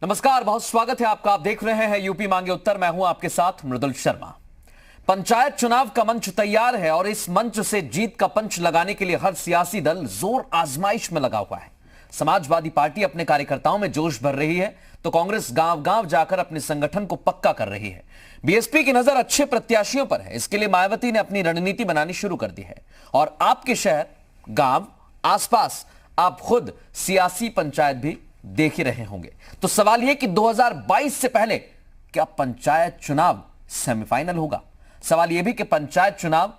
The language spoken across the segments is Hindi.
नमस्कार, बहुत स्वागत है आपका। आप देख रहे हैं यूपी मांगे उत्तर। मैं हूं आपके साथ मृदुल शर्मा। पंचायत चुनाव का मंच तैयार है और इस मंच से जीत का पंच लगाने के लिए हर सियासी दल जोर आजमाइश में लगा हुआ है। समाजवादी पार्टी अपने कार्यकर्ताओं में जोश भर रही है तो कांग्रेस गांव गांव जाकर अपने संगठन को पक्का कर रही है। बीएसपी की नजर अच्छे प्रत्याशियों पर है। इसके लिए मायावती ने अपनी रणनीति बनानी शुरू कर दी है और आपके शहर, गांव, आसपास आप खुद सियासी पंचायत भी देख ही रहे होंगे। तो सवाल यह कि 2022 से पहले क्या पंचायत चुनाव सेमीफाइनल होगा? सवाल यह भी कि पंचायत चुनाव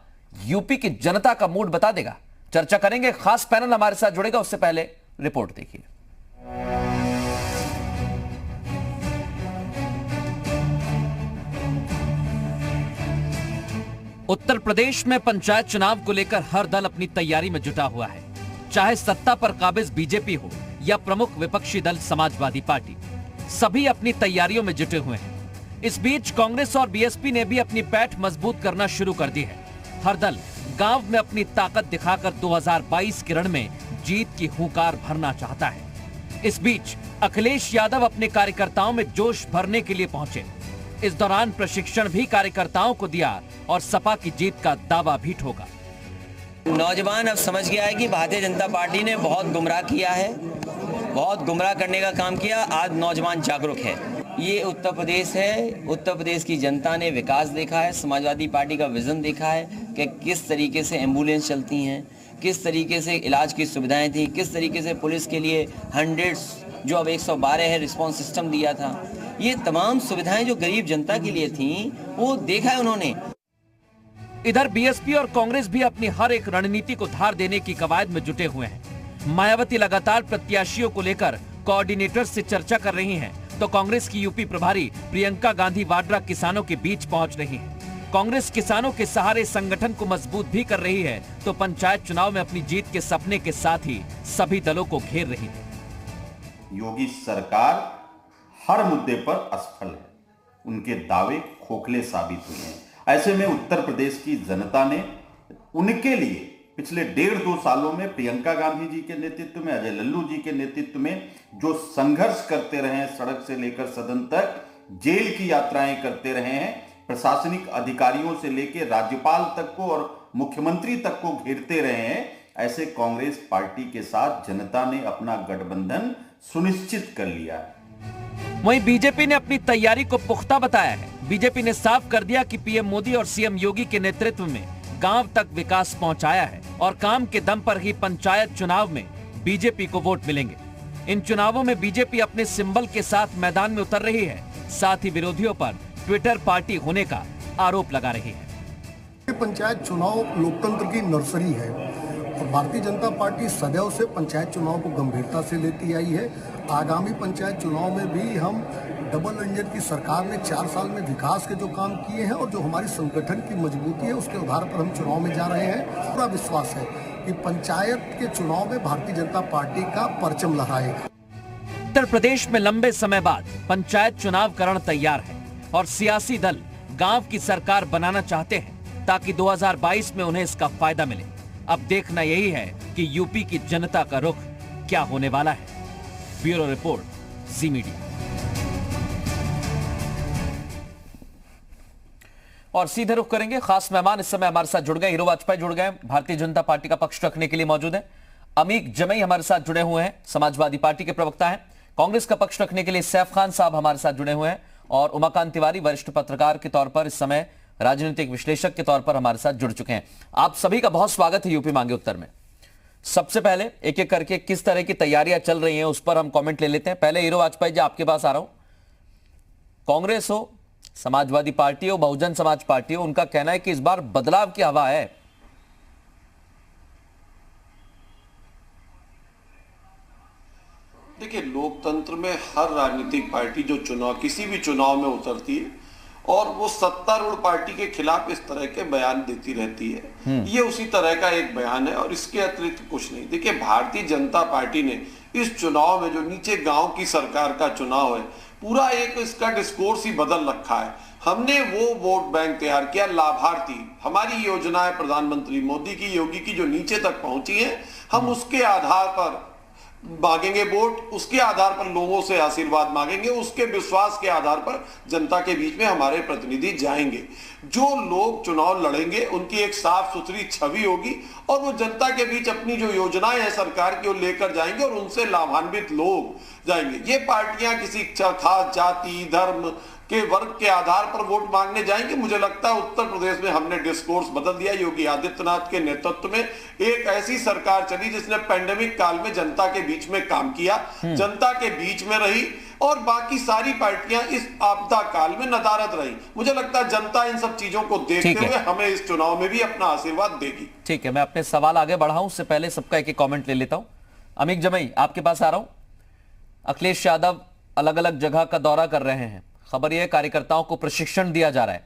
यूपी की जनता का मूड बता देगा। चर्चा करेंगे, खास पैनल हमारे साथ जुड़ेगा। उससे पहले रिपोर्ट देखिए। उत्तर प्रदेश में पंचायत चुनाव को लेकर हर दल अपनी तैयारी में जुटा हुआ है, चाहे सत्ता पर काबिज बीजेपी हो या प्रमुख विपक्षी दल समाजवादी पार्टी। सभी अपनी तैयारियों में जुटे हुए हैं। इस बीच कांग्रेस और बीएसपी ने भी अपनी पैठ मजबूत करना शुरू कर दी है। हर दल गांव में अपनी ताकत दिखाकर 2022 के रण में जीत की हुंकार भरना चाहता है। इस बीच अखिलेश यादव अपने कार्यकर्ताओं में जोश भरने के लिए पहुंचे। इस दौरान प्रशिक्षण भी कार्यकर्ताओं को दिया और सपा की जीत का दावा भी ठोका। नौजवान अब समझ गया है कि भारतीय जनता पार्टी ने बहुत गुमराह किया है, बहुत गुमराह करने का काम किया। आज नौजवान जागरूक है। ये उत्तर प्रदेश है। उत्तर प्रदेश की जनता ने विकास देखा है, समाजवादी पार्टी का विजन देखा है कि किस तरीके से एम्बुलेंस चलती हैं, किस तरीके से इलाज की सुविधाएं थी, किस तरीके से पुलिस के लिए 100 जो अब 112 है रिस्पांस सिस्टम दिया था। ये तमाम सुविधाएं जो गरीब जनता के लिए थी वो देखा है उन्होंने। इधर बीएसपी और कांग्रेस भी अपनी हर एक रणनीति को धार देने की कवायद में जुटे हुए हैं। मायावती लगातार प्रत्याशियों को लेकर कोऑर्डिनेटर से चर्चा कर रही हैं, तो कांग्रेस की यूपी प्रभारी प्रियंका गांधी वाड्रा किसानों के बीच पहुंच रही हैं। कांग्रेस किसानों के सहारे संगठन को मजबूत भी कर रही है, तो पंचायत चुनाव में अपनी जीत के सपने के साथ ही सभी दलों को घेर रही है। योगी सरकार हर मुद्दे पर असफल है। उनके दावे खोखले साबित हुए हैं। ऐसे में उत्तर प्रदेश की जनता ने उनके लिए पिछले 1.5-2 सालों में प्रियंका गांधी जी के नेतृत्व में, अजय लल्लू जी के नेतृत्व में जो संघर्ष करते रहे हैं, सड़क से लेकर सदन तक जेल की यात्राएं करते रहे हैं, प्रशासनिक अधिकारियों से लेकर राज्यपाल तक को और मुख्यमंत्री तक को घेरते रहे हैं, ऐसे कांग्रेस पार्टी के साथ जनता ने अपना गठबंधन सुनिश्चित कर लिया है। वहीं बीजेपी ने अपनी तैयारी को पुख्ता बताया है। बीजेपी ने साफ कर दिया कि पीएम मोदी और सीएम योगी के नेतृत्व में गांव तक विकास पहुंचाया है और काम के दम पर ही पंचायत चुनाव में बीजेपी को वोट मिलेंगे। इन चुनावों में बीजेपी अपने सिंबल के साथ मैदान में उतर रही है, साथ ही विरोधियों पर ट्विटर पार्टी होने का आरोप लगा रही है। पंचायत चुनाव लोकतंत्र की नर्सरी है और भारतीय जनता पार्टी सदैव से पंचायत चुनाव को गंभीरता से लेती आई है। आगामी पंचायत चुनाव में भी हम डबल इंजन की सरकार ने 4 साल में विकास के जो काम किए हैं और जो हमारी संगठन की मजबूती है उसके आधार पर हम चुनाव में जा रहे हैं। पूरा विश्वास है कि पंचायत के चुनाव में भारतीय जनता पार्टी का परचम लहराएगा। उत्तर प्रदेश में लंबे समय बाद पंचायत चुनाव करण तैयार है और सियासी दल गांव की सरकार बनाना चाहते हैं ताकि 2022 में उन्हें इसका फायदा मिले। अब देखना यही है कि यूपी की जनता का रुख क्या होने वाला है। ब्यूरो रिपोर्ट, जी मीडिया। और सीधे रुख करेंगे, खास मेहमान इस समय हमारे साथ जुड़ गए। हीरो वाजपेयी जुड़ गए, भारतीय जनता पार्टी का पक्ष रखने के लिए मौजूद हैं। अमीक जमई हमारे साथ जुड़े हुए हैं, समाजवादी पार्टी के प्रवक्ता हैं। कांग्रेस का पक्ष रखने के लिए सैफ खान साहब हमारे साथ जुड़े हुए हैं और उमाकांत तिवारी वरिष्ठ पत्रकार के तौर पर, इस समय राजनीतिक विश्लेषक के तौर पर हमारे साथ जुड़ चुके हैं। आप सभी का बहुत स्वागत है यूपी मांगे उत्तर में। सबसे पहले एक एक करके किस तरह की तैयारियां चल रही हैं उस पर हम कमेंट ले लेते हैं। पहले हीरो वाजपेयी जी, आपके पास आ रहा हूं। कांग्रेस हो, समाजवादी पार्टी हो, बहुजन समाज पार्टी हो, उनका कहना है कि इस बार बदलाव की हवा है। देखिए, लोकतंत्र में हर राजनीतिक पार्टी जो किसी भी चुनाव में उतरती है और वो सत्तारूढ़ पार्टी के खिलाफ इस तरह के बयान देती रहती है। ये उसी तरह का एक बयान है और इसके अतिरिक्त कुछ नहीं। देखिए, भारतीय जनता पार्टी ने इस चुनाव में जो नीचे गांव की सरकार का चुनाव है, पूरा एक इसका डिस्कोर्स ही बदल रखा है। हमने वो वोट बैंक तैयार किया, लाभार्थी, हमारी योजनाएं प्रधानमंत्री मोदी की, योगी की जो नीचे तक पहुंची है, हम उसके आधार पर मांगेंगे वोट, उसके आधार पर लोगों से आशीर्वाद मांगेंगे, उसके विश्वास के आधार पर जनता के बीच में हमारे प्रतिनिधि जाएंगे। जो लोग चुनाव लड़ेंगे उनकी एक साफ सुथरी छवि होगी और वो जनता के बीच अपनी जो योजनाएं हैं सरकार की वो लेकर जाएंगे और उनसे लाभान्वित लोग जाएंगे। ये पार्टियां किसी खास जाति धर्म के वर्ग के आधार पर वोट मांगने जाएंगे। मुझे लगता है उत्तर प्रदेश में हमने डिस्कोर्स बदल दिया। योगी आदित्यनाथ के नेतृत्व में एक ऐसी सरकार चली जिसने पैंडेमिक काल में जनता के बीच में काम किया, जनता के बीच में रही, और बाकी सारी पार्टियां इस आपदा काल में नदारद रही। मुझे लगता है जनता इन सब चीजों को देखते हुए हमें इस चुनाव में भी अपना आशीर्वाद देगी। ठीक है, मैं अपने सवाल आगे बढ़ाऊं उससे पहले सबका एक कॉमेंट ले लेता हूं। अमीक जमई, आपके पास आ रहा हूं। अखिलेश यादव अलग अलग जगह का दौरा कर रहे हैं, खबर यह कार्यकर्ताओं को प्रशिक्षण दिया जा रहा है।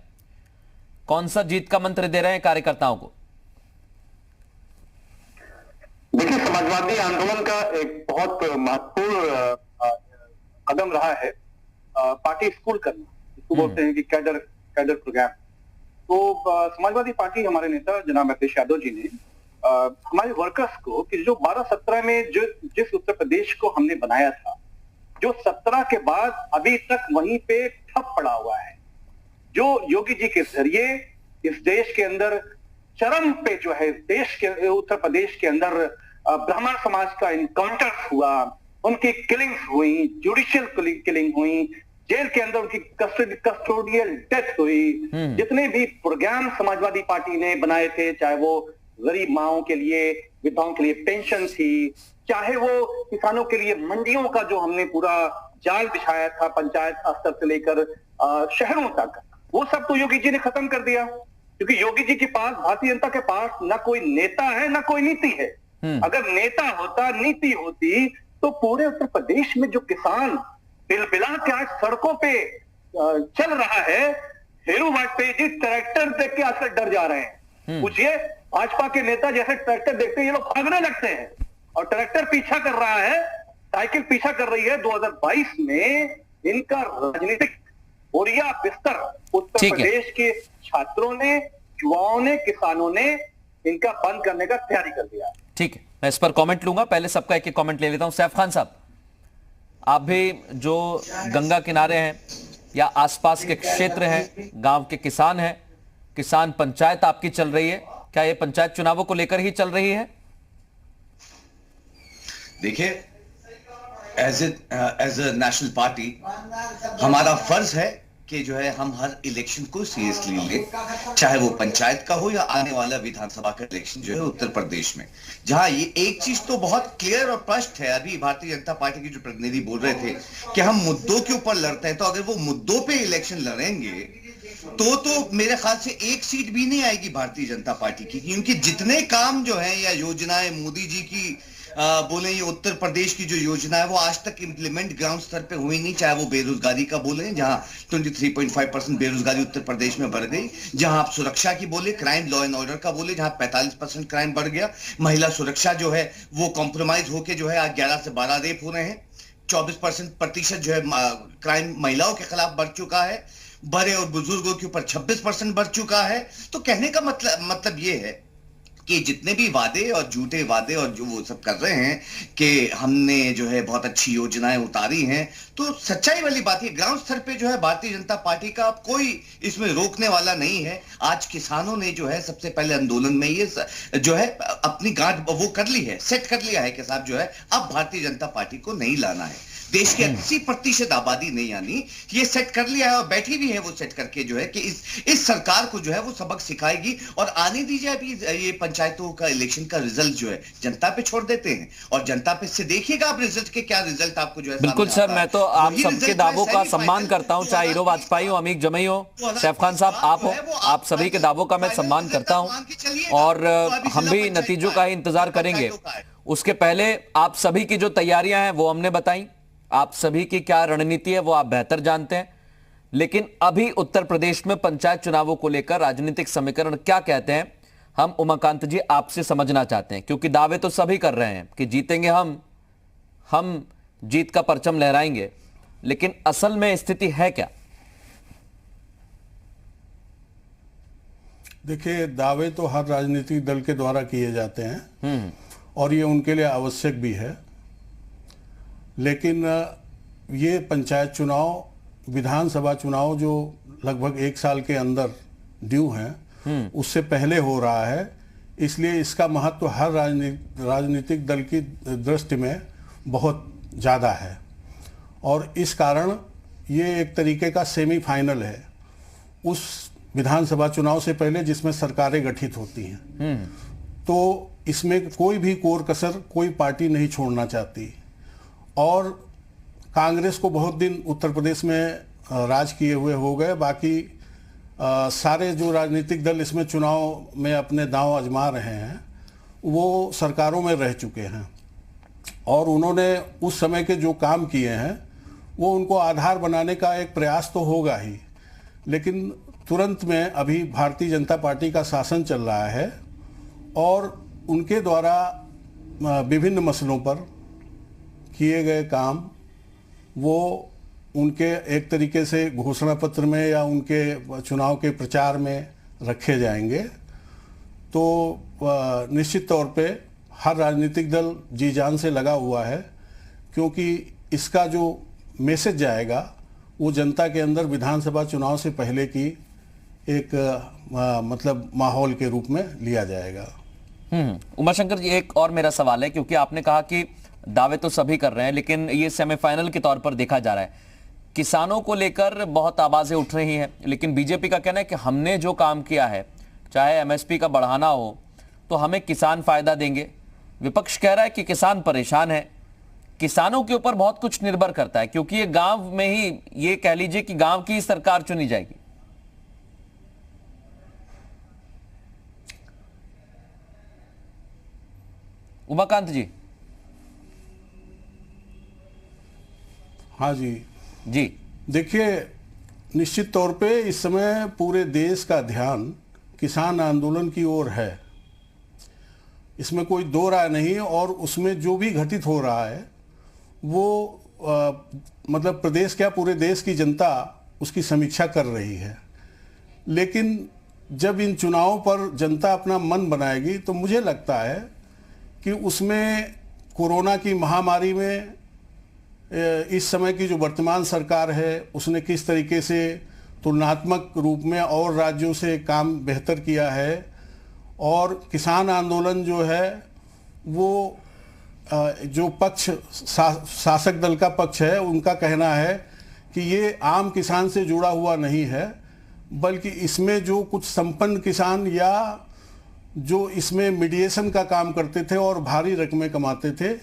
कौन सा जीत का मंत्र दे रहे हैं कार्यकर्ताओं को? देखिए, समाजवादी आंदोलन का एक बहुत महत्वपूर्ण कदम रहा है पार्टी स्कूल करना, जिसको बोलते हैं कि कैडर प्रोग्राम। तो समाजवादी पार्टी, हमारे नेता जनाब अखिलेश यादव जी ने हमारे वर्कर्स को कि जो 12-17 में जिस उत्तर प्रदेश को हमने बनाया था, जो 17 के बाद अभी तक वहीं पे ठप पड़ा हुआ है, जो योगी जी के जरिए इस देश के अंदर चरम पे जो है, देश के उत्तर प्रदेश के अंदर ब्राह्मण समाज का इनकाउंटर हुआ, उनकी किलिंग्स हुई, जुडिशियल किलिंग हुई, जेल के अंदर उनकी कस्टोडियल डेथ हुई। जितने भी प्रोग्राम समाजवादी पार्टी ने बनाए थे, चाहे वो गरीब माओं के लिए, विधवाओं के लिए पेंशन थी, चाहे वो किसानों के लिए मंडियों का जो हमने पूरा जाल बिछाया था पंचायत स्तर से लेकर शहरों तक, वो सब तो योगी जी ने खत्म कर दिया। क्योंकि योगी जी के पास, भारतीय जनता के पास ना कोई नेता है ना कोई नीति है। अगर नेता होता, नीति होती, तो पूरे उत्तर प्रदेश में जो किसान बिलबिला के आज सड़कों पे चल रहा है, हेरू वाजपेयी जी ट्रैक्टर देख के आजकल डर जा रहे हैं। पूछिए, भाजपा के नेता जैसे ट्रैक्टर देखते हैं ये लोग भागने लगते हैं, और ट्रैक्टर पीछा कर रहा है, साइकिल पीछा कर रही है। 2022 में इनका राजनीतिक बोरिया बिस्तर उत्तर प्रदेश के छात्रों ने, युवाओं ने, किसानों ने इनका बंद करने का तैयारी कर दिया। ठीक है, मैं इस पर कमेंट लूंगा, पहले सबका एक कमेंट ले लेता हूं। सैफ खान साहब, आप भी जो गंगा किनारे हैं या आसपास के क्षेत्र हैं, गांव के किसान हैं, किसान पंचायत आपकी चल रही है, क्या ये पंचायत चुनावों को लेकर ही चल रही है? देखिए, एज ए नेशनल पार्टी हमारा फर्ज है कि जो है हम हर इलेक्शन को सीरियसली ले, चाहे वो पंचायत का हो या आने वाला विधानसभा का इलेक्शन जो है उत्तर प्रदेश में, जहां ये एक चीज तो बहुत क्लियर और स्पष्ट है। अभी भारतीय जनता पार्टी के जो प्रतिनिधि बोल रहे थे कि हम मुद्दों के ऊपर लड़ते हैं, तो अगर वो मुद्दों पे इलेक्शन लड़ेंगे तो मेरे ख्याल से एक सीट भी नहीं आएगी भारतीय जनता पार्टी की, क्योंकि जितने काम जो है या योजनाएं मोदी जी की बोले, ये उत्तर प्रदेश की जो योजना है वो आज तक इंप्लीमेंट ग्राउंड स्तर पे हुई नहीं। चाहे वो बेरोजगारी का बोले, जहां 23.5% बेरोजगारी उत्तर प्रदेश में बढ़ गई, जहां आप सुरक्षा की बोले, क्राइम लॉ एंड ऑर्डर का बोले, जहां 45% क्राइम बढ़ गया, महिला सुरक्षा जो है वो कॉम्प्रोमाइज होकर जो है आज 11 से 12 रेप हो रहे हैं, 24% जो है क्राइम महिलाओं के खिलाफ बढ़ चुका है, बड़े और बुजुर्गों के ऊपर 26% बढ़ चुका है। तो कहने का मतलब ये है कि जितने भी वादे और झूठे वादे और जो वो सब कर रहे हैं कि हमने जो है बहुत अच्छी योजनाएं उतारी हैं, तो सच्चाई वाली बात है ग्राउंड स्तर पे जो है भारतीय जनता पार्टी का अब कोई इसमें रोकने वाला नहीं है। आज किसानों ने जो है सबसे पहले आंदोलन में ये जो है अपनी गांठ वो कर ली है, सेट कर लिया है कि साहब जो है अब भारतीय जनता पार्टी को नहीं लाना है। देश की 80% आबादी ने यानी ये सेट कर लिया है और बैठी भी है वो सेट करके जो है कि इस सरकार को जो है वो सबक सिखाएगी और आने दीजिए। अभी ये पंचायतों का इलेक्शन का रिजल्ट जो है जनता पे छोड़ देते हैं और जनता पे से देखिएगा आप रिजल्ट के क्या रिजल्ट आपको जो है। बिल्कुल सर, मैं तो आप सबके दावों का सम्मान करता हूं, चाहे हीरो वाजपेयी हो, अमीक जमई हो, सैफ खान साहब आप हो, आप सभी के दावों का मैं सम्मान करता हूं और हम भी नतीजों का ही इंतजार करेंगे। उसके पहले आप सभी की जो तैयारियां हैं वो हमने बताई, आप सभी की क्या रणनीति है वो आप बेहतर जानते हैं, लेकिन अभी उत्तर प्रदेश में पंचायत चुनावों को लेकर राजनीतिक समीकरण क्या कहते हैं हम उमाकांत जी आपसे समझना चाहते हैं, क्योंकि दावे तो सभी कर रहे हैं कि जीतेंगे हम जीत का परचम लहराएंगे, लेकिन असल में स्थिति है क्या? देखिए, दावे तो हर राजनीतिक दल के द्वारा किए जाते हैं और ये उनके लिए आवश्यक भी है, लेकिन ये पंचायत चुनाव, विधानसभा चुनाव जो लगभग 1 साल के अंदर ड्यू हैं, उससे पहले हो रहा है, इसलिए इसका महत्व हर राजनीतिक दल की दृष्टि में बहुत ज़्यादा है। और इस कारण ये एक तरीके का सेमीफाइनल है उस विधानसभा चुनाव से पहले जिसमें सरकारें गठित होती हैं। तो इसमें कोई भी कोर कसर कोई पार्टी नहीं छोड़ना चाहती। और कांग्रेस को बहुत दिन उत्तर प्रदेश में राज किए हुए हो गए, बाकी सारे जो राजनीतिक दल इसमें चुनाव में अपने दांव आजमा रहे हैं वो सरकारों में रह चुके हैं, और उन्होंने उस समय के जो काम किए हैं वो उनको आधार बनाने का एक प्रयास तो होगा ही, लेकिन तुरंत में अभी भारतीय जनता पार्टी का शासन चल रहा है और उनके द्वारा विभिन्न मसलों पर किए गए काम वो उनके एक तरीके से घोषणा पत्र में या उनके चुनाव के प्रचार में रखे जाएंगे। तो निश्चित तौर पे हर राजनीतिक दल जी जान से लगा हुआ है, क्योंकि इसका जो मैसेज जाएगा वो जनता के अंदर विधानसभा चुनाव से पहले की एक मतलब माहौल के रूप में लिया जाएगा। उमाशंकर जी, एक और मेरा सवाल है, क्योंकि आपने कहा कि दावे तो सभी कर रहे हैं लेकिन ये सेमीफाइनल के तौर पर देखा जा रहा है। किसानों को लेकर बहुत आवाजें उठ रही हैं, लेकिन बीजेपी का कहना है कि हमने जो काम किया है, चाहे एमएसपी का बढ़ाना हो तो हमें किसान फायदा देंगे। विपक्ष कह रहा है कि किसान परेशान है। किसानों के ऊपर बहुत कुछ निर्भर करता है, क्योंकि ये गांव में ही, ये कह लीजिए कि गांव की सरकार चुनी जाएगी। उमाकांत जी। हाँ जी जी, देखिए, निश्चित तौर पे इस समय पूरे देश का ध्यान किसान आंदोलन की ओर है, इसमें कोई दो राय नहीं। और उसमें जो भी घटित हो रहा है वो मतलब प्रदेश क्या पूरे देश की जनता उसकी समीक्षा कर रही है। लेकिन जब इन चुनावों पर जनता अपना मन बनाएगी तो मुझे लगता है कि उसमें कोरोना की महामारी में इस समय की जो वर्तमान सरकार है उसने किस तरीके से तुलनात्मक रूप में और राज्यों से काम बेहतर किया है, और किसान आंदोलन जो है वो जो पक्ष शासक दल का पक्ष है उनका कहना है कि ये आम किसान से जुड़ा हुआ नहीं है, बल्कि इसमें जो कुछ संपन्न किसान या जो इसमें मीडिएशन का काम करते थे और भारी रकमें कमाते थे,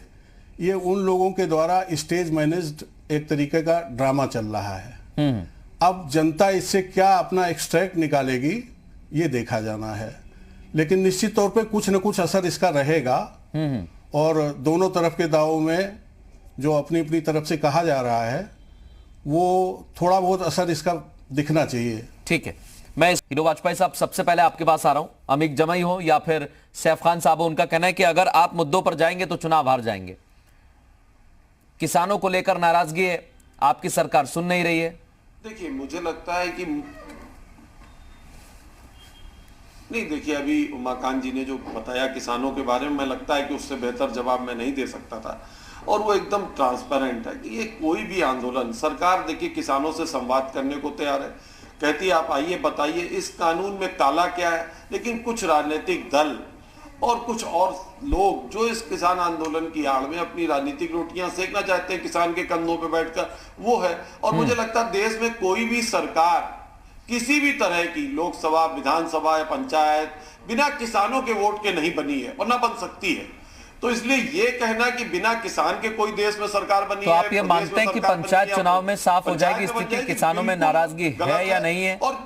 ये उन लोगों के द्वारा स्टेज मैनेज्ड एक तरीके का ड्रामा चल रहा है। अब जनता इससे क्या अपना एक्सट्रैक्ट निकालेगी ये देखा जाना है, लेकिन निश्चित तौर पे कुछ न कुछ असर इसका रहेगा। और दोनों तरफ के दावों में जो अपनी अपनी तरफ से कहा जा रहा है वो थोड़ा बहुत असर इसका दिखना चाहिए। ठीक है, मैं हीरो वाजपेयी साहब सबसे पहले आपके पास आ रहा हूं। अमीक जमाई हो या फिर सैफ खान साहब हो, उनका कहना है कि अगर आप मुद्दों पर जाएंगे तो चुनाव हार जाएंगे। किसानों को लेकर नाराजगी है, आपकी सरकार सुन नहीं रही है। देखिए, मुझे लगता है कि नहीं, देखिए अभी उमाकांत जी ने जो बताया किसानों के बारे में, मैं लगता है कि उससे बेहतर जवाब मैं नहीं दे सकता था, और वो एकदम ट्रांसपेरेंट है कि ये कोई भी आंदोलन, सरकार देखिए किसानों से संवाद करने को तैयार है, कहती है आप आइए बताइए इस कानून में काला क्या है। लेकिन कुछ राजनीतिक दल और कुछ और लोग जो इस किसान आंदोलन की आड़ में अपनी राजनीतिक रोटियां सेकना चाहते हैं किसान के कंधों पे बैठकर, वो है। और मुझे लगता है देश में कोई भी सरकार किसी भी तरह की लोकसभा, विधानसभा या पंचायत बिना किसानों के वोट के नहीं बनी है और ना बन सकती है। तो इसलिए ये कहना कि बिना किसान के कोई देश में सरकार बनी तो है, आप ये मानते हैं कि पंचायत चुनाव में साफ हो जाएगी स्थिति, किसानों में नाराजगी है या नहीं है? और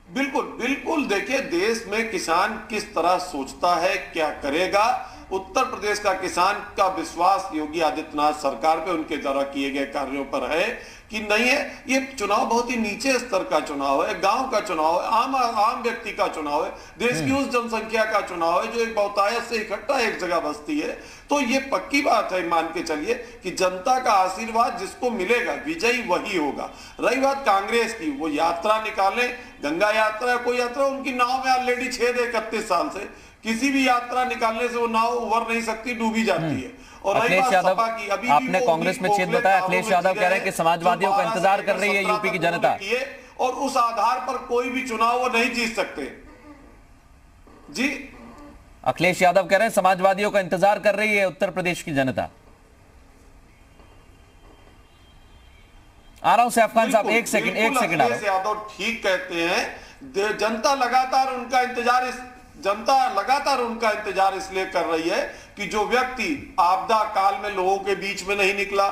बिल्कुल बिल्कुल, देखिए देश में किसान किस तरह सोचता है, क्या करेगा। उत्तर प्रदेश का किसान का विश्वास योगी आदित्यनाथ सरकार पे, उनके द्वारा किए गए कार्यों पर है कि नहीं है। ये चुनाव बहुत ही नीचे स्तर का चुनाव है, गांव का चुनाव है, आम व्यक्ति का चुनाव है, देश की उस जनसंख्या का चुनाव है जो एक बहुतायत से इकट्ठा एक जगह बसती है। तो ये पक्की बात है, मान के चलिए कि जनता का आशीर्वाद जिसको मिलेगा विजयी वही होगा। रही बात कांग्रेस की, वो यात्रा निकालें, गंगा यात्रा या कोई यात्रा, उनकी नाव में ऑलरेडी छेद है 31 साल से किसी भी यात्रा निकालने से वो नाव उबर नहीं सकती, डूबी जाती है। और रही अखिलेश बात यादव, सपा की, अभी आपने कांग्रेस में छेद बताया, अखिलेश यादव कह रहे हैं कि समाजवादियों का इंतजार कर रही है यूपी की जनता, और उस आधार पर कोई भी चुनाव वो नहीं जीत सकते। जी, अखिलेश यादव कह रहे हैं समाजवादियों का इंतजार कर रही है उत्तर प्रदेश की जनता। आ रहा हूं सैफ खान साहब, एक सेकंड आ रहा हूं। यादव ठीक कहते हैं, जनता लगातार उनका इंतजार इसलिए कर रही है कि जो व्यक्ति आपदा काल में लोगों के बीच में नहीं निकला,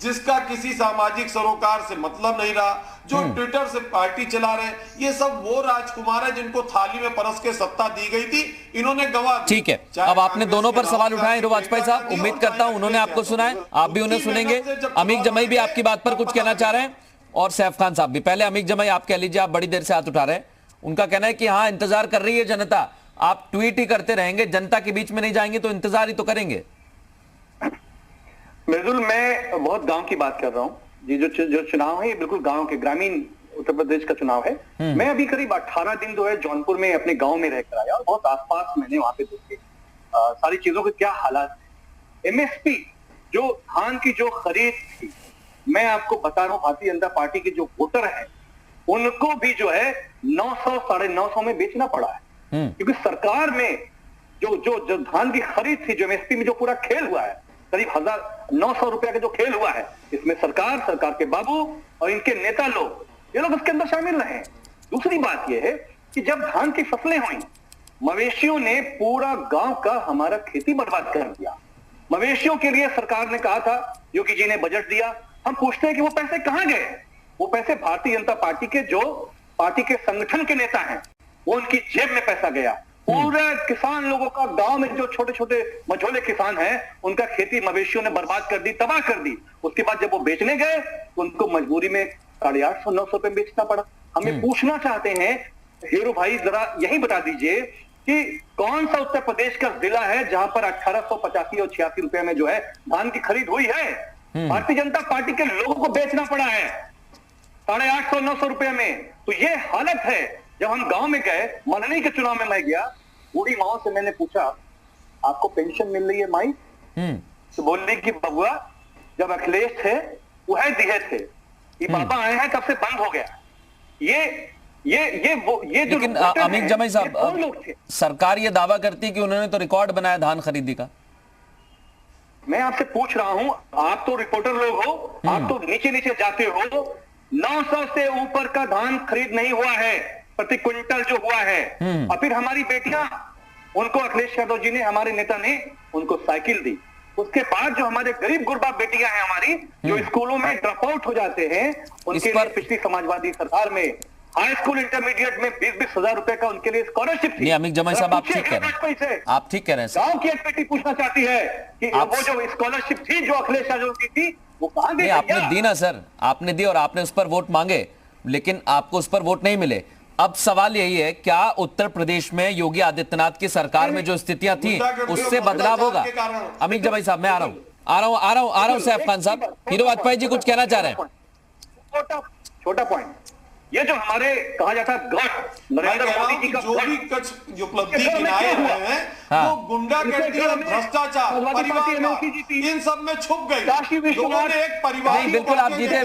जिसका किसी सामाजिक सरोकार से मतलब नहीं रहा, जो ट्विटर से पार्टी चला रहे, ये सब वो राजकुमार है जिनको थाली में परस के सत्ता दी गई थी, इन्होंने गंवा दी। ठीक है, अब आपने दोनों पर सवाल उठाए हीरो वाजपेयी साहब, उम्मीद करता हूं उन्होंने आपको सुना है, आप भी उन्हें सुनेंगे। अमीक जमई भी आपकी बात पर कुछ कहना चाह रहे हैं और सैफ खान साहब भी। पहले अमीक जमई आप कह लीजिए, आप बड़ी देर से हाथ उठा रहे हैं। उनका कहना है कि हाँ इंतजार कर रही है जनता, आप ट्वीट ही करते रहेंगे, जनता के बीच में नहीं जाएंगे तो इंतजार ही तो करेंगे। मृदुल, मैं बहुत गांव की बात कर रहा हूँ। ये जो चुनाव है ये बिल्कुल गांव के, ग्रामीण उत्तर प्रदेश का चुनाव है। मैं अभी करीब 18 दिन जो है जौनपुर में अपने गांव में रहकर आया और बहुत आसपास मैंने वहां पे देखे सारी चीजों के क्या हालात है। एमएसपी जो धान की जो खरीद थी, मैं आपको बता रहा हूँ भारतीय जनता पार्टी के जो वोटर है उनको भी जो है 900 950 में बेचना पड़ा है, क्योंकि सरकार में जो धान की खरीद थी, जो एमएसपी में जो पूरा खेल हुआ है, करीब 1900 रुपया का जो खेल हुआ है, इसमें सरकार के बाबू और इनके नेता लोग, ये लोग उसके अंदर शामिल रहे हैं। दूसरी बात यह है कि जब धान की फसलें हुई, मवेशियों ने पूरा गांव का हमारा खेती बर्बाद कर दिया। मवेशियों के लिए सरकार ने कहा था, योगी जी ने बजट दिया, हम पूछते हैं कि वो पैसे कहां गए? वो पैसे भारतीय जनता पार्टी के जो पार्टी के संगठन के नेता हैं, वो उनकी जेब में पैसा गया। पूरे किसान लोगों का, गांव में जो छोटे छोटे मझोले किसान हैं, उनका खेती मवेशियों ने बर्बाद कर दी, तबाह कर दी। उसके बाद जब वो बेचने गए तो उनको मजबूरी में 850 900 रुपए बेचना पड़ा। हमें पूछना चाहते हैं हीरो भाई, जरा यही बता दीजिए कि कौन सा उत्तर प्रदेश का जिला है जहां पर 1885 और 86 रुपए में जो है धान की खरीद हुई है? भारतीय जनता पार्टी के लोगों को बेचना पड़ा है 850 900 रुपए में। तो ये हालत है। जब हम गांव में गए, मल्हनी के चुनाव में मैं गया, बूढ़ी माओ से मैंने पूछा, आपको पेंशन मिल रही है माई? तो बोली कि बबुआ जब अखिलेश थे वह दिए थे, ये बाबा आए हैं तब से बंद हो गया। ये जो लेकिन अमीक जमई साहब, सरकार ये दावा करती है कि उन्होंने तो रिकॉर्ड बनाया धान खरीदी का। मैं आपसे पूछ रहा हूं, आप तो रिपोर्टर लोग हो, आप तो नीचे नीचे जाते हो, 900 से ऊपर का धान खरीद नहीं हुआ है प्रति क्विंटल जो हुआ है। और फिर हमारी बेटियां, उनको अखिलेश यादव जी ने, हमारे नेता ने उनको साइकिल दी। उसके बाद जो हमारे गरीब गुरबा बेटियां हैं हमारी, जो स्कूलों में ड्रॉप आउट हो जाते हैं, उनके लिए पिछली समाजवादी सरकार में हाई स्कूल इंटरमीडिएट में 20-20 हजार रुपए का उनके लिए स्कॉलरशिप थी। अमीक जमई साहब, आप ठीक कह रहे हैं, आप ठीक कह रहे हैं। गांव की एक बेटी पूछना चाहती है कि वो जो स्कॉलरशिप थी जो अखिलेश यादव की थी, वो कहां गई? आपने दी ना सर, आपने दी और आपने उस पर वोट मांगे, लेकिन आपको उस पर वोट नहीं मिले। अब सवाल यही है, क्या उत्तर प्रदेश में योगी आदित्यनाथ की सरकार में जो स्थितियां थी उससे बदलाव होगा? अमीक जमई साहब, मैं आ रहा हूं सैफ खान साहब। हीरो वाजपेयी जी कुछ कहना चाह रहे हैं। छोटा पॉइंट, ये जो हमारे कहा जाता है गठ, नरेंद्र मोदी जी का जो भी कुछ उपलब्धि गिनाए हुए हैं, वो गुंडागर्दी और भ्रष्टाचार, परिवारवाद, इन सब में छुप गई। लोगों ने एक परिवार, नहीं बिल्कुल, आप जीते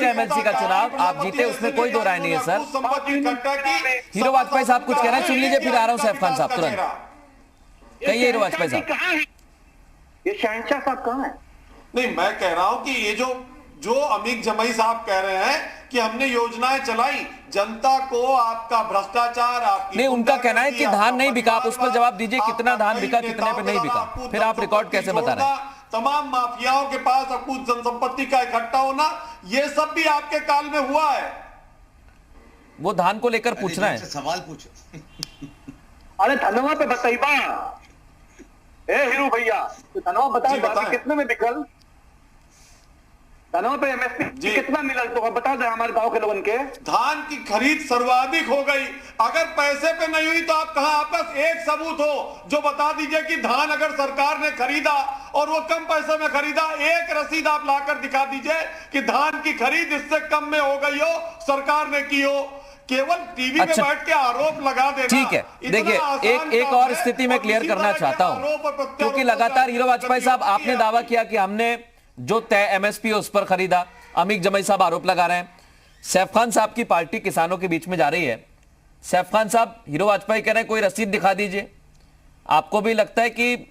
एमएलसी का चुनाव, आप जीते, उसमें कोई दो राय नहीं है सर। हीरो वाजपेयी साहब कुछ कह रहे हैं, सुन लीजिए, फिर आ रहा हूं सैफ खान साहब तुरंत। कहिए हीरो वाजपेयी साहब। ये शहंशाह साहब कहां है? नहीं, मैं कह रहा हूं कि ये जो अमीक जमई साहब कह रहे हैं कि हमने योजनाएं चलाई, जनता को आपका भ्रष्टाचार, आपकी नहीं, उनका कहना है कि धान नहीं बिका। आप उस पर जवाब दीजिए, कितना धान बिका, कितने पे नहीं बिका, फिर आप रिकॉर्ड कैसे बता रहे हैं? तमाम माफियाओं के पास अकूत जनसंपत्ति का इकट्ठा होना, ये सब भी आपके काल में हुआ है। वो धान को लेकर पूछना है, सवाल पूछो। अरे धनवा पे बताइबा, ए हीरो भैया, तो धनवा बता कितने में बिकल? धानों पे एमएसपी कितना मिला तो बता दें हमारे गांव के लोगों के। धान की खरीद सर्वाधिक हो गई। अगर पैसे पे नहीं हुई तो आप कहां, आपका एक सबूत हो जो बता दीजिए कि धान अगर सरकार ने खरीदा और वो कम पैसे में खरीदा, एक रसीद आप लाकर दिखा दीजिए कि धान की खरीद इससे कम में हो गई हो, सरकार ने की हो। केवल टीवी पे बैठ के आरोप लगा देना। ठीक है, देखिए एक और स्थिति में क्लियर करना चाहता हूं, क्योंकि लगातार हीरो वाजपेयी साहब आपने दावा किया कि हमने जो तय एमएसपी उस पर खरीदा। अमीक जमई साहब आरोप लगा रहे हैं। सैफ खान साहब की पार्टी किसानों के बीच में जा रही है। सैफ खान साहब, हीरो वाजपेयी कह रहे हैं कोई रसीद दिखा दीजिए। आपको भी लगता है कि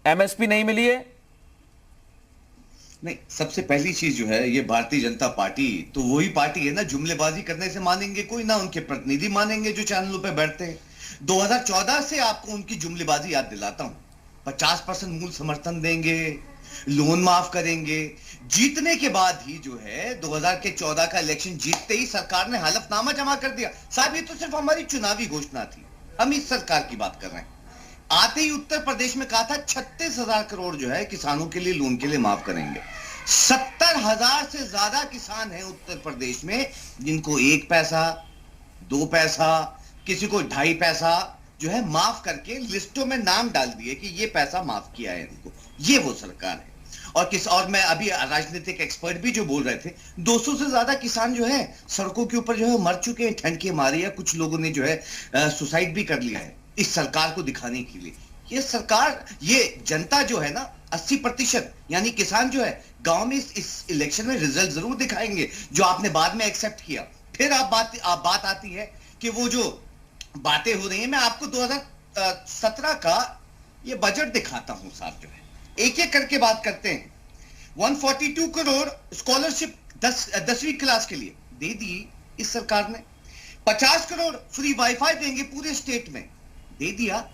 एमएसपी नहीं मिली है? नहीं, सबसे पहली चीज जो है, ये भारतीय जनता पार्टी तो वही पार्टी है ना, जुमलेबाजी करने से मानेंगे कोई ना, उनके प्रतिनिधि मानेंगे जो चैनलों पे बैठते हैं। 2014 से आपको उनकी जुमलेबाजी याद दिलाता हूं। 50% मूल समर्थन देंगे, लोन माफ करेंगे। जीतने के बाद ही जो है 2014 का इलेक्शन जीतते ही सरकार ने हलफनामा जमा कर दिया। साहब, ये तो सिर्फ हमारी चुनावी घोषणा थी, हम इस सरकार की बात कर रहे हैं। आते ही उत्तर प्रदेश में कहा था 36,000 करोड़ जो है किसानों के लिए लोन के लिए माफ करेंगे। 70,000 से ज्यादा किसान हैं उत्तर प्रदेश में जिनको 1 पैसा, 2 पैसा, किसी को 2.5 पैसा जो है माफ करके लिस्टों में नाम डाल दिए कि ये पैसा माफ किया है इनको। ये वो सरकार है। और मैं अभी राजनीतिक एक्सपर्ट भी जो बोल रहे थे, 200 से ज्यादा किसान जो है सड़कों के ऊपर जो है मर चुके हैं ठंड के मारे, या कुछ लोगों ने जो है सुसाइड भी कर लिया है इस सरकार को दिखाने के लिए। ये सरकार, ये जनता जो है ना 80% यानी किसान जो है गांव में इस इलेक्शन में रिजल्ट जरूर दिखाएंगे, जो आपने बाद में एक्सेप्ट किया। फिर बात आती है कि वो जो बातें हो रही हैं, मैं आपको 2017 का ये बजट दिखाता हूं साहब, जो है एक एक करके बात करते हैं। 142 करोड़ स्कॉलरशिप 10वीं क्लास के लिए दे दी इस सरकार ने। 50 करोड़ फ्री वाईफाई देंगे पूरे स्टेट में, दे दिया।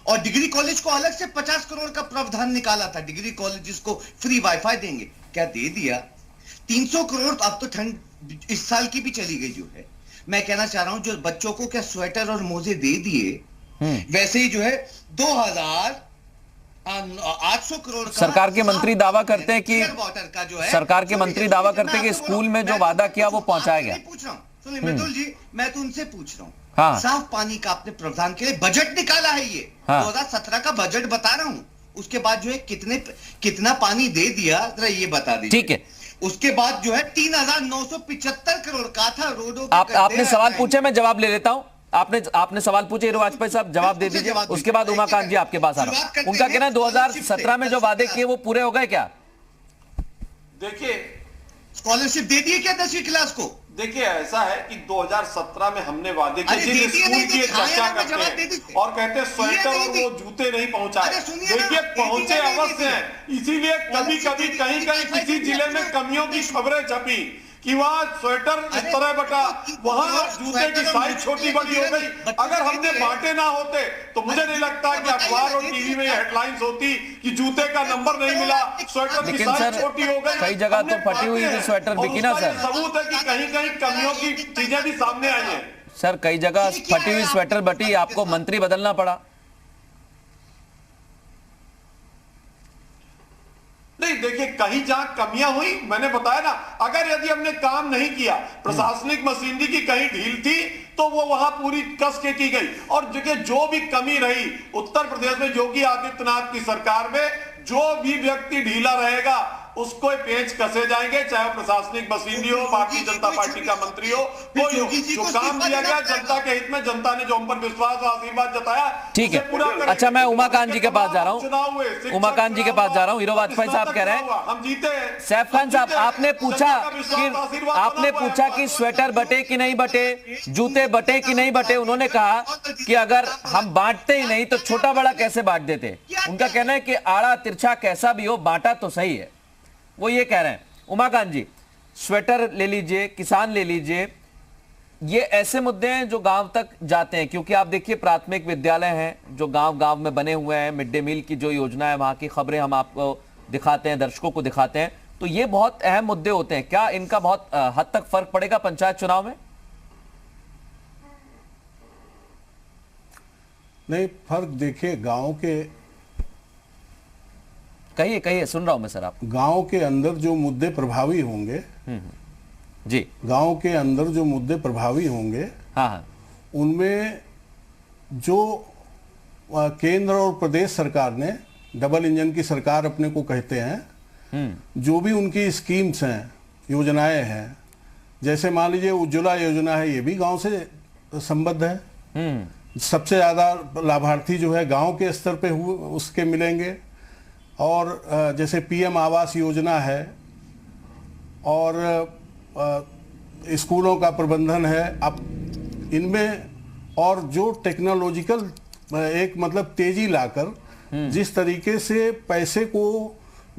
और डिग्री कॉलेज को अलग से 50 करोड़ का प्रावधान निकाला था, डिग्री कॉलेजेस को फ्री वाईफाई देंगे, क्या दे दिया। 300 करोड़ अब तो ठंड इस साल की भी चली गई जो है। मैं कहना चाह रहा हूं, जो बच्चों को क्या स्वेटर और मोजे दे दिए, वैसे ही जो है 2,800 करोड़ सरकार के मंत्री दावा करते हैं कि वाटर का जो है, सरकार के मंत्री दावा करते हैं कि स्कूल में जो वादा किया वो पहुंचाया गया। पूछ रहा हूं, सुनिए मृदुल जी, मैं तो उनसे पूछ रहा हूं। हाँ। साफ पानी का आपने प्रावधान के लिए बजट निकाला है, ये 2017 का बजट बता रहा हूं। उसके बाद जो है कितना पानी दे दिया जरा ये बता दीजिए। ठीक है। उसके बाद जो है 3,975 करोड़ का था रोडों। आपने सवाल पूछे, मैं जवाब ले लेता हूं। आपने सवाल पूछे हीरो वाजपेयी साहब, जवाब दे दीजिए। उसके बाद उमाकांत जी आपके पास आ रहा हूं। उनका कहना है 2017 में जो वादे किए वो पूरे हो गए क्या? देखिए, स्कॉलरशिप दे दिए क्या 10वीं क्लास को? देखिए, ऐसा है कि 2017 में हमने वादे किए, स्कूल की चर्चा करते हैं और कहते हैं स्वेटर और वो जूते नहीं पहुंचाए। देखिए, पहुंचे अवश्य हैं, इसीलिए कभी कभी कहीं कहीं किसी जिले में कमियों की खबरें छपी कि वहां स्वेटर इस तरह बटा, वहां जूते की साइज छोटी बड़ी हो गई। अगर हमने बांटे ना होते तो मुझे नहीं लगता कि अखबार और टीवी में हेडलाइंस होती कि जूते का नंबर नहीं मिला, स्वेटर की साइज छोटी हो गई। कई जगह तो फटी हुई भी स्वेटर बिकी ना सर। सबूत है कि कहीं कहीं कमियों की चीजें भी सामने आई हैं। सर, कई जगह फटी हुई स्वेटर बटी, आपको मंत्री बदलना पड़ा। नहीं, देखिए, कहीं जहां कमियां हुई, मैंने बताया ना, अगर यदि हमने काम नहीं किया, प्रशासनिक मशीनरी की कहीं ढील थी तो वो वहां पूरी कस के की गई। और जो भी कमी रही उत्तर प्रदेश में योगी आदित्यनाथ की सरकार में, जो भी व्यक्ति ढीला रहेगा उसको पेंच कसे जाएंगे, चाहे प्रशासनिक मशीनरी हो, भारतीय जनता पार्टी का मंत्री हो, कोई हो। जो काम दिया गया जनता के हित में, जनता ने जो हम पर विश्वास और आशीर्वाद जताया, ठीक है। अच्छा, मैं उमाकांत जी के पास जा रहा हूं। उमाकांत जी के पास जा रहा हूं। हीरो वाजपेयी साहब कह रहे हैं हम जीते हैं। सैफ खान साहब, आपने पूछा कि स्वेटर बटे कि नहीं बटे, जूते बटे कि नहीं बटे। उन्होंने कहा कि अगर हम बांटते ही नहीं तो छोटा बड़ा कैसे बांट देते। उनका कहना है कि आड़ा तिरछा कैसा भी हो, बांटा तो सही है, वो ये कह रहे हैं। उमाकांत जी, स्वेटर ले लीजिए, किसान ले लीजिए, ये ऐसे मुद्दे हैं जो गांव तक जाते हैं। क्योंकि आप देखिए, प्राथमिक विद्यालय हैं जो गांव गांव में बने हुए हैं, मिड डे मील की जो योजना है वहां की खबरें हम आपको दिखाते हैं, दर्शकों को दिखाते हैं। तो ये बहुत अहम मुद्दे होते हैं। क्या इनका बहुत हद तक फर्क पड़ेगा पंचायत चुनाव में? नहीं, फर्क देखिए, गांव के, कहिए, सुन रहा हूं मैं सर। आप गांव के अंदर जो मुद्दे प्रभावी होंगे, जी, गांव के अंदर जो मुद्दे प्रभावी होंगे, हाँ, उनमें जो केंद्र और प्रदेश सरकार ने, डबल इंजन की सरकार अपने को कहते हैं, जो भी उनकी स्कीम्स हैं, योजनाएं हैं, जैसे मान लीजिए उज्ज्वला योजना है, ये भी गांव से संबद्ध है। सबसे ज्यादा लाभार्थी जो है गांव के स्तर पे हुए उसके मिलेंगे। और जैसे पीएम आवास योजना है और स्कूलों का प्रबंधन है, अब इनमें और जो टेक्नोलॉजिकल एक मतलब तेजी लाकर जिस तरीके से पैसे को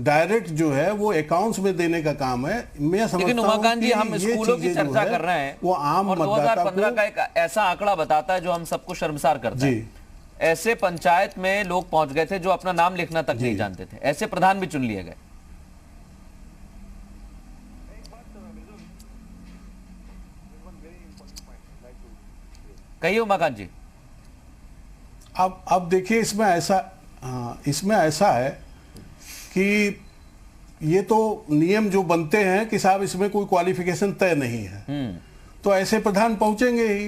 डायरेक्ट जो है वो अकाउंट्स में देने का काम है। मैं समझता हूं लेकिन उमाकांत जी, हम ये स्कूलों की चीजें जो चर्चा है, कर रहे हैं वो आम और मतदाता 2015 को का एक ऐसा आंकड़ा बताता है जो हम सबको शर्मसार करता है। ऐसे पंचायत में लोग पहुंच गए थे जो अपना नाम लिखना तक नहीं जानते थे, ऐसे प्रधान भी चुन लिए गए। कहिए उमाकांत जी। अब देखिए इसमें ऐसा है कि ये तो नियम जो बनते हैं कि साहब इसमें कोई क्वालिफिकेशन तय नहीं है, तो ऐसे प्रधान पहुंचेंगे ही।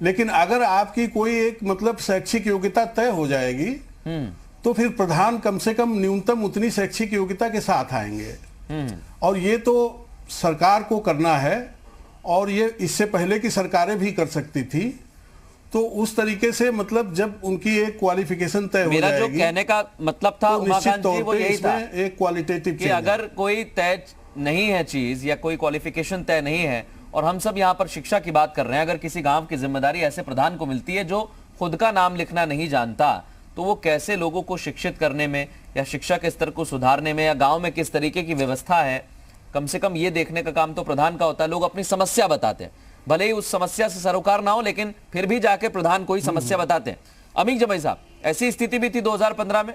लेकिन अगर आपकी कोई एक मतलब शैक्षिक योग्यता तय हो जाएगी तो फिर प्रधान कम से कम न्यूनतम उतनी शैक्षिक योग्यता के साथ आएंगे। और ये तो सरकार को करना है, और ये इससे पहले की सरकारें भी कर सकती थी। तो उस तरीके से मतलब जब उनकी एक क्वालिफिकेशन तय हो जाएगी, मेरा जो कहने का मतलब था तो निश्चित उमाकांत जी तौर वो पे यही था इसमें एक क्वालिटेटिव कि अगर कोई तय नहीं है चीज या कोई क्वालिफिकेशन तय नहीं है, और हम सब यहाँ पर शिक्षा की बात कर रहे हैं, अगर किसी गांव की जिम्मेदारी ऐसे प्रधान को मिलती है जो खुद का नाम लिखना नहीं जानता, तो वो कैसे लोगों को शिक्षित करने में या शिक्षा के स्तर को सुधारने में या गांव में किस तरीके की व्यवस्था है, कम से कम ये देखने का काम तो प्रधान का होता है। लोग अपनी समस्या बताते हैं, भले ही उस समस्या से सरोकार ना हो, लेकिन फिर भी जाके प्रधान को ही समस्या बताते हैं। अमीक जमाई साहब, ऐसी स्थिति भी थी 2015 में?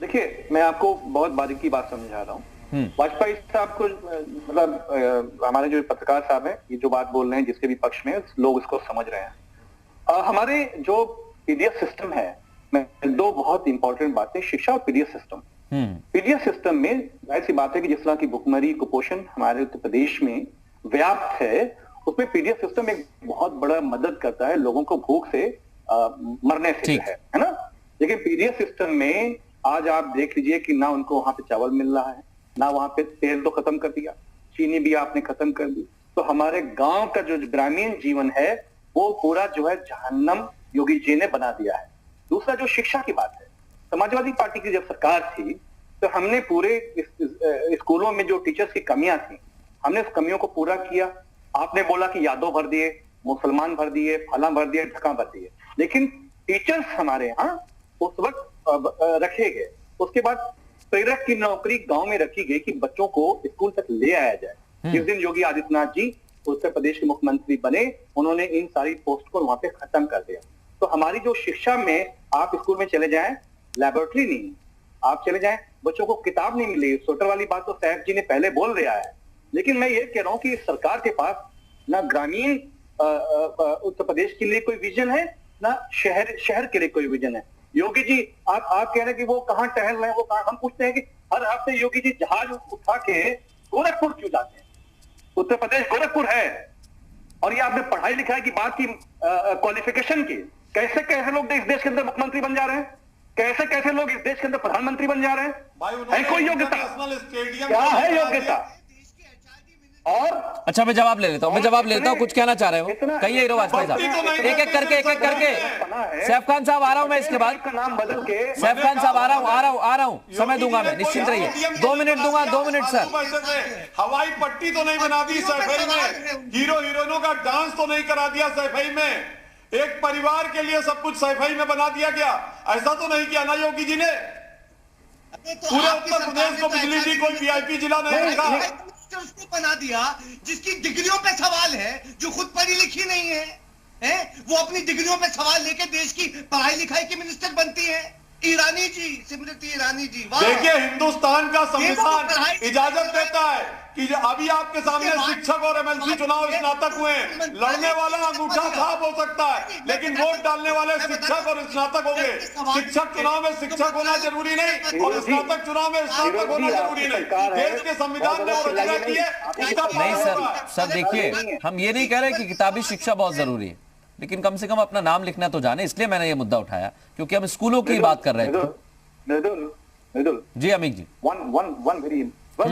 देखिए, मैं आपको बहुत बारीकी बात समझा रहा हूँ। वाजपेयी साहब को मतलब हमारे जो पत्रकार साहब हैं, ये जो बात बोल रहे हैं जिसके भी पक्ष में, लोग इसको समझ रहे हैं। हमारे जो पीडीएस सिस्टम है, मैं दो बहुत इंपॉर्टेंट बातें, शिक्षा और पीडीएस सिस्टम। पीडीएस सिस्टम में जाहिर सी बात है कि जिस तरह की भुखमरी, कुपोषण हमारे उत्तर प्रदेश में व्याप्त है, उसमें पीडीएस सिस्टम एक बहुत बड़ा मदद करता है लोगों को भूख से मरने से, है ना। लेकिन पीडीएस सिस्टम में आज आप देख लीजिए कि ना उनको वहां पे चावल मिल रहा है, ना वहां पे तेल तो खत्म कर दिया, चीनी भी आपने खत्म कर दी। तो हमारे गांव का जो ग्रामीण जीवन है वो पूरा जो है जहन्नम योगी जी ने बना दिया है। दूसरा जो शिक्षा की बात है, समाजवादी पार्टी की जब सरकार थी तो हमने पूरे स्कूलों में जो टीचर्स की कमियां थी, हमने उस कमियों को पूरा किया। आपने बोला कि यादव भर दिए, मुसलमान भर दिए, फला भर दिए, ढका भर दिए, लेकिन टीचर्स हमारे यहाँ उस वक्त रखे गए। उसके बाद प्रेरक की नौकरी गांव में रखी गई कि बच्चों को स्कूल तक ले आया जाए। जिस दिन योगी आदित्यनाथ जी उत्तर प्रदेश के मुख्यमंत्री बने, उन्होंने इन सारी पोस्ट को वहां पे खत्म कर दिया। तो हमारी जो शिक्षा में, आप स्कूल में चले जाएं, लेबोरेटरी नहीं, आप चले जाएं, बच्चों को किताब नहीं मिली। स्वेटर वाली बात तो सैफ जी ने पहले बोल दिया है, लेकिन मैं ये कह रहा हूं कि सरकार के पास ना ग्रामीण उत्तर प्रदेश के लिए कोई विजन है, ना शहर के लिए कोई विजन है। योगी जी, आप कह रहे हैं कि वो कहां टहल रहे हैं, वो कहां, हम पूछते हैं कि हर हफ्ते योगी जी जहाज उठा के गोरखपुर क्यों जाते हैं? उत्तर प्रदेश गोरखपुर है। और ये आपने पढ़ाई लिखाई की बात की, क्वालिफिकेशन की, कैसे कैसे लोग इस देश के अंदर मुख्यमंत्री बन जा रहे हैं, कैसे कैसे लोग इस देश के अंदर प्रधानमंत्री बन जा रहे हैं? है कोई योग्यता? क्या है योग्यता? और अच्छा, मैं जवाब ले लेता हूं, कुछ कहना चाह रहे हो? कहिए हीरो वाजपेयी साहब, एक एक करके सैफ खान साहब आ रहा हूं मैं, इसके बाद नाम बदल के सैफ खान साहब आ रहा हूं, समय दूंगा मैं, निश्चिंत रहिए। 2 मिनट दूंगा, 2 मिनट सर। हवाई पट्टी तो नहीं बना दी सैफई में, हीरो हीरोइनों का डांस तो नहीं करा दिया सैफई में, एक परिवार के लिए सब कुछ सैफई में बना दिया गया, ऐसा तो नहीं किया ना योगी जी ने? पूरे उत्तर प्रदेश को बिजली दी, कोई वीआईपी जिला नहीं रखा, उसको बना दिया जिसकी डिग्रियों पे सवाल है, जो खुद पढ़ी लिखी नहीं है, वो अपनी डिग्रियों पे सवाल लेके देश की पढ़ाई लिखाई की मिनिस्टर बनती है। ईरानी जी, स्मृति ईरानी जी, देखिए हिंदुस्तान का संविधान इजाजत देता है कि अभी आपके सामने शिक्षक और एमएलसी चुनाव स्नातक हुए, लड़ने वाला अंगूठा छाप हो सकता है, लेकिन वोट डालने वाले शिक्षक और स्नातक होंगे। शिक्षक चुनाव में शिक्षक होना जरूरी नहीं और स्नातक चुनाव में स्नातक होना जरूरी नहीं। देश के संविधान ने वो रचना की है, उसका नहीं सर देखिए, हम ये नहीं कह रहे कि किताबी शिक्षा बहुत जरूरी है, लेकिन कम से कम अपना नाम लिखना तो जाने, इसलिए मैंने ये मुद्दा उठाया क्योंकि हम स्कूलों की बात कर रहे थे। जी अमीक जी, वन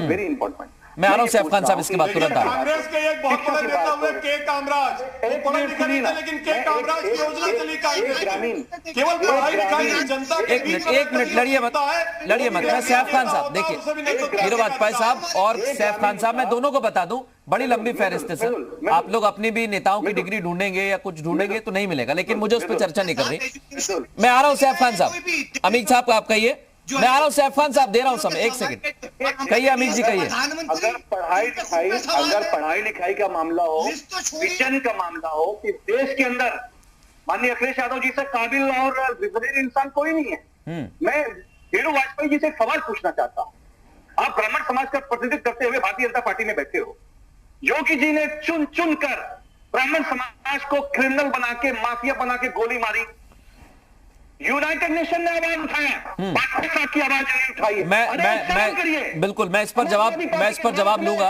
वेरी इम्पोर्टेंट। मैं आ रहा हूं सैफ खान साहब, इसके बाद तुरंत आ रहा हूं। कांग्रेस के एक बहुत बड़े नेता हुए के कामराज, वो पढ़े लिखे नहीं थे, लेकिन के कामराज की योजना चली कांग्रेस की। केवल पढ़ाई लिखाई जनता के बीच में एक मिनट लड़िए मत। मैं सैफ खान साहब, देखिए हीरो वाजपेयी साहब और सैफ खान साहब, मैं दोनों को बता दूं, बड़ी लंबी फहरिस्त है सर। आप लोग अपनी भी नेताओं की डिग्री ढूंढेंगे या कुछ ढूंढेंगे तो नहीं मिलेगा, लेकिन मुझे उस पर चर्चा नहीं कर रही। मैं आ रहा हूं सैफ खान साहब। अमित साहब आप कहिए। मैं आ रहा हूं सैफ खान साहब, दे रहा हूं समय, एक सेकंड कहिए अमित जी कहिए। अगर पढ़ाई लिखाई का मामला हो, विजन का मामला हो कि देश के अंदर माननीय अखिलेश यादव जी से काबिल और विजनरी इंसान कोई नहीं है। मैं हीरो वाजपेयी जी से एक सवाल पूछना चाहता हूं। आप ब्राह्मण समाज का प्रतिनिधित्व करते हुए भारतीय जनता पार्टी में बैठे हो। योगी जी ने चुन चुन कर ब्राह्मण समाज को क्रिमिनल बना के, माफिया बना के गोली मारी। यूनाइटेड नेशन ने आवाज उठाया, पाकिस्तान की आवाज नहीं उठाई। मैं बिल्कुल मैं इस पर जवाब लूंगा।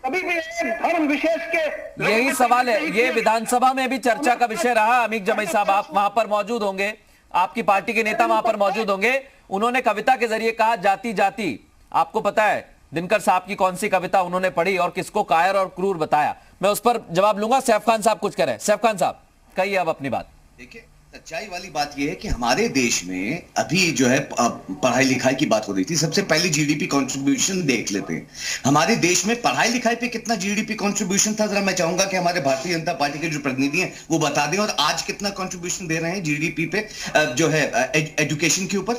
कभी भी धर्म विशेष के यही सवाल है, ये विधानसभा में भी चर्चा का विषय रहा। अमीक जमई साहब आप वहां पर मौजूद होंगे, आपकी पार्टी के नेता वहां पर मौजूद होंगे। उन्होंने कविता के जरिए कहा जाति जाति। आपको पता है दिनकर साहब की कौन सी कविता उन्होंने पढ़ी और किसको कायर और क्रूर बताया। मैं उस पर जवाब लूंगा। सैफ खान साहब कुछ करें। सैफ खान साहब कहिए अब अपनी बात। देखिए सच्चाई वाली बात यह है कि हमारे देश में अभी जो है पढ़ाई लिखाई की बात हो रही थी। सबसे पहले जीडीपी कंट्रीब्यूशन देख लेते हैं। हमारे देश में पढ़ाई लिखाई पे कितना जीडीपी कंट्रीब्यूशन था, जरा मैं चाहूंगा कि हमारे भारतीय जनता पार्टी के जो प्रतिनिधि हैं वो बता दें। और आज कितना कंट्रीब्यूशन दे रहे हैं जीडीपी पे जो है एजुकेशन के ऊपर।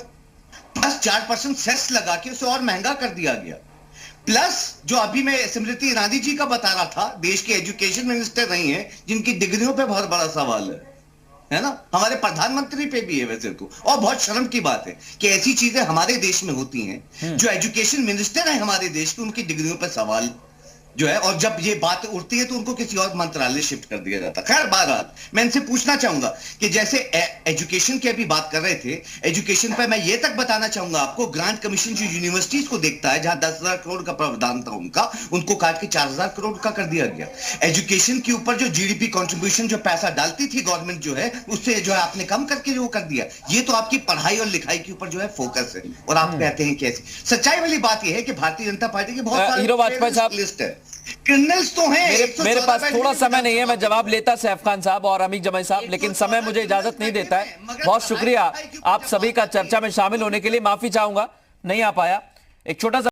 प्लस 4% सेस लगा के उसे और महंगा कर दिया गया। प्लस जो अभी मैं स्मृति ईरानी जी का बता रहा था, देश के एजुकेशन मिनिस्टर रही हैं, जिनकी डिग्रियों पे बहुत बड़ा सवाल है ना। हमारे प्रधानमंत्री पे भी है वैसे तो। और बहुत शर्म की बात है कि ऐसी चीजें हमारे देश में होती हैं। जो एजुकेशन मिनिस्टर है हमारे देश के, उनकी डिग्रियों पे सवाल जो है, और जब ये बात उठती है तो उनको किसी और मंत्रालय शिफ्ट कर दिया जाता। खैर बहरहाल मैं इनसे पूछना चाहूंगा कि जैसे एजुकेशन की अभी बात कर रहे थे, एजुकेशन पर मैं ये तक बताना चाहूंगा आपको, ग्रांट कमीशन जो यूनिवर्सिटीज को देखता है, जहां 10,000 करोड़ का प्रावधान था उनका, उनको काट के 4,000 करोड़ का कर दिया गया। एजुकेशन के ऊपर जो जीडीपी कॉन्ट्रीब्यूशन जो पैसा डालती थी गवर्नमेंट जो है, उससे जो है आपने कम करके जो कर दिया। ये तो आपकी पढ़ाई और लिखाई के ऊपर जो है फोकस है। और आप कहते हैं कैसे। सच्चाई वाली बात यह है कि भारतीय जनता पार्टी की बहुत हीरो वाजपेयी साहब लिस्ट है, क्रिमिनल्स तो हैं। मेरे पास थोड़ा समय नहीं है, मैं जवाब लेता सैफ खान साहब और अमीक जमई साहब, लेकिन समय मुझे इजाजत नहीं देता है। बहुत शुक्रिया आप सभी का चर्चा में शामिल होने के लिए। माफी चाहूंगा नहीं आ पाया। एक छोटा सा